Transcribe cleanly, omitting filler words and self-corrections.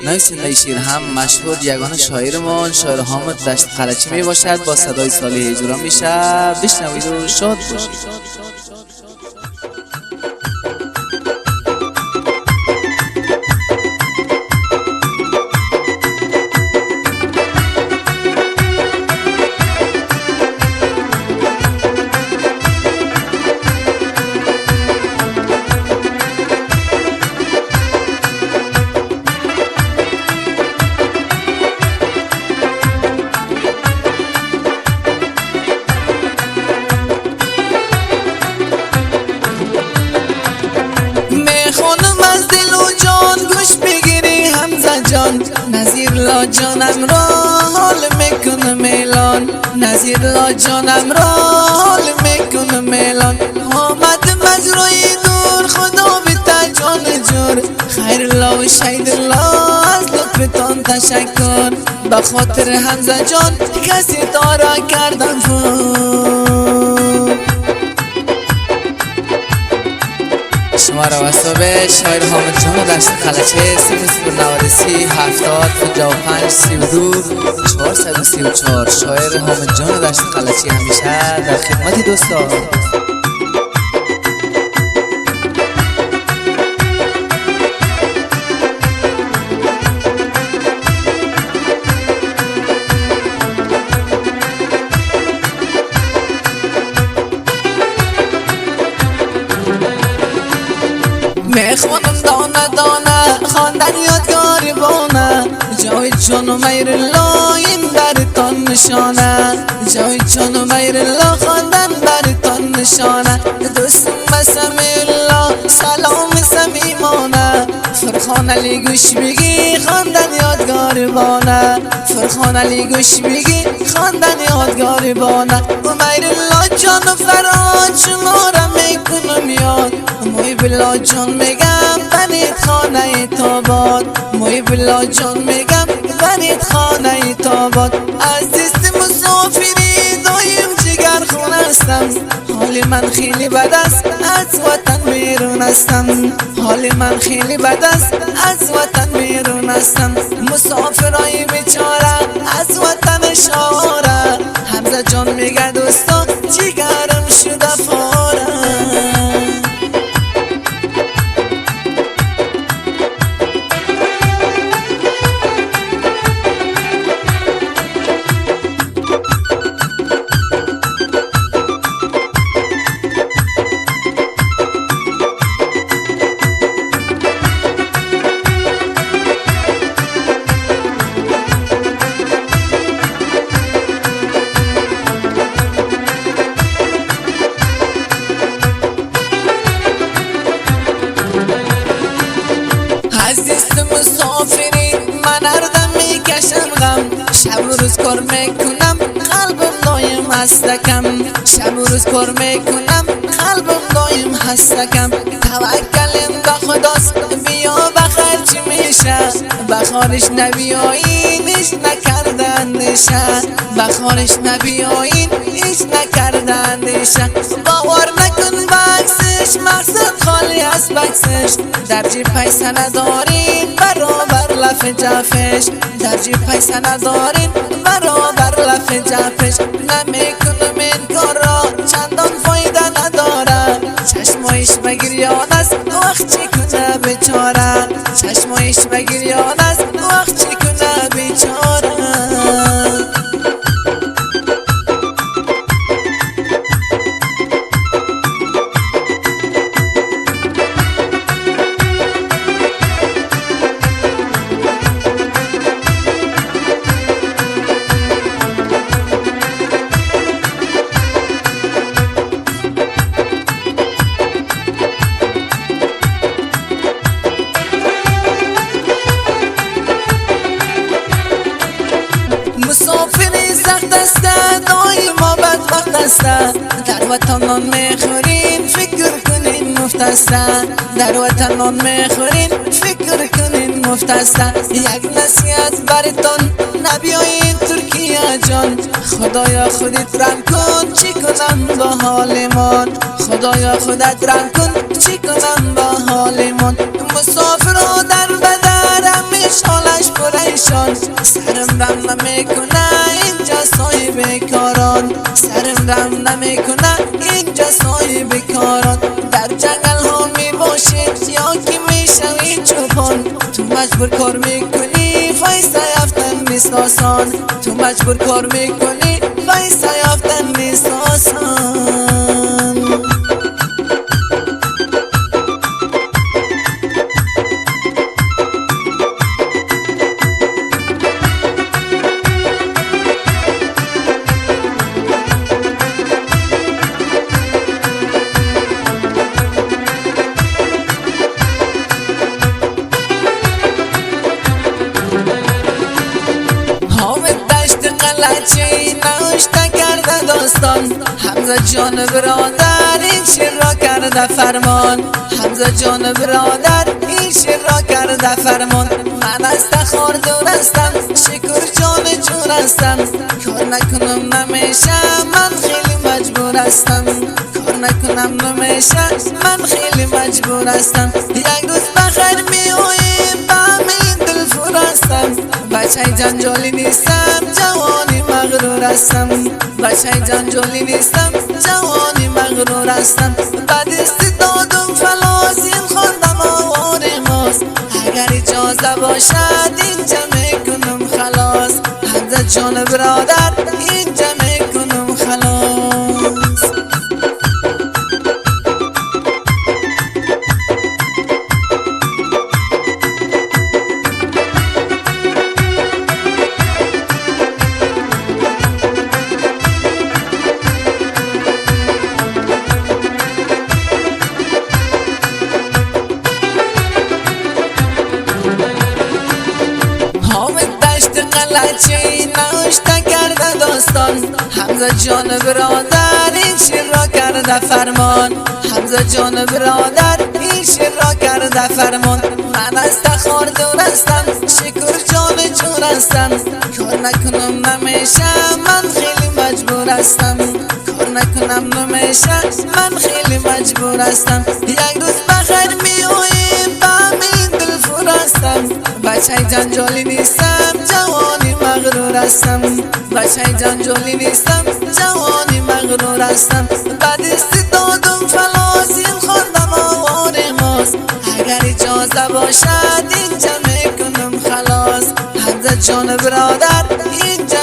نای زنده شیر هم مشهور یگانه شاعرمان شاعر حامد دشت قلچی می باشد. با صدای صالح اجرا میشه، بشنوید و شاد باشید. نظیر لا جانم را حال میکنه میلان، نظیر لا جانم را حال میکنه میلان. آمد مجروی دور خدا بیت جان جور، خیر لا و شید لا از لطفتان تشکر. به خاطر حمزه جان کسی دارا کردم فور. شما را واسه شاعر حامد جان دشت قلچه 090 70 55 32 434. شاعر حامد جان دشت قلچه همیشه در خدمت دوستان. میخوانم دانه دانه خواندن یادگاری بانه، جای جان و میر الله این برتان نشانه، جای جان و میر الله خواندن برتان نشانه. دوستم بسمی الله سلام سمیمانه، فرخان علی گوش بگی خواندن یادگاری بانه، فرخان علی گوش بگی خواندن یادگاری بانه. و میر الله جان و فراد شما را میکنم یاد، موی بلا جان میگم بنید خانه تاباد، موی بلا جان میگم بنید خانه تاباد. عزیز مسافری دایم جگر خون هستم، حال من خیلی بد است از وطن بیرون هستم، حال من خیلی بد است از وطن بیرون هستم. مسافرای بیچاره از وطن شاره، حمزه جان میگه دوستا جگرم شده فاره. مسافری من اردم میکشم غم، شب و روز کار میکنم قلبم دایم هستکم، شب و روز کار میکنم قلبم دایم هستکم. توکلم به خداست بیا بخیر چی میشه، بخارش نبیایین ایش نکردن نشه، بخارش نبیایین ایش نکردن نشه. باور نکن بکسش مقصد خالی از بکسش، در جیب پیسه ندارین برابر لف جفش، در جیب پیسه ندارین برابر لف جفش. نمیکنم این کار را چندان فایده نداره، چشمایش بگریان است وقت چی کنه بیچاره، چشمایش بگریان است وقت چی کنه بیچاره. مسافری سخت است دایما بدبخت است، در وطن نان میخورین فکر کنین مفت است، در وطن نان میخورین فکر کنین مفت است. یک نصیحت برتان نبیاین ترکیه جان، خدایا خودت رحم کن چی کنم با حالمان، خدایا خودت رحم کن چی کنم با حالمان. مسافر در بدر همیشه نشان سرم رم نمیکنه اینجا صاحب کاران سرم رم نمیکنه اینجا صاحب کاران در جنگل ها می باشید یا که میشوی چوپان تو مجبور کار میکنی فایسته یافتن نیست آسان تو مجبور کار میکنی فایسته یافتن نیست آسان چی نوشته کرده داستان حمزه جان برادر این شعر را کرده فرمان حمزه جان برادر این شعر را کرده فرمان من از تخار دور هستم شکر جان جور هستم کار نکنم نمیشه من خیلی مجبور هستم کار نکنم نمیشه من خیلی مجبور هستم یک روز بخیر میویم با همین دل فور هستم بچه جنجالی نیستم جوانی مغرور هستم بچه جنجالی نیستم جوانی مغرور هستم بعد استعدادم فلاس این خوندم آوار ماست اگر اجازه باشد اینجا میکنم خلاص حمزه جان برادر اینجا میکنم خلاص چی نوشته کرده داستان حمزه جان برادر این شعر را کرده فرمان حمزه جان برادر این شعر را کرده فرمان من از تخار دور هستم شکر جان جور هستم کار نکنم نمیشه من خیلی مجبور هستم کار نکنم نمیشه من خیلی مجبور هستم یک روز بخیر میویم با همین دل فور هستم بچه جنجالی نیستم جوانی مغرور هستم بچه جنجالی نیستم جوانی مغرور هستم بعد استعدادم فلاس این خوندم آوار ماست اگر اجازه باشد اینجا میکنم خلاص حمزه جان برادر اینجا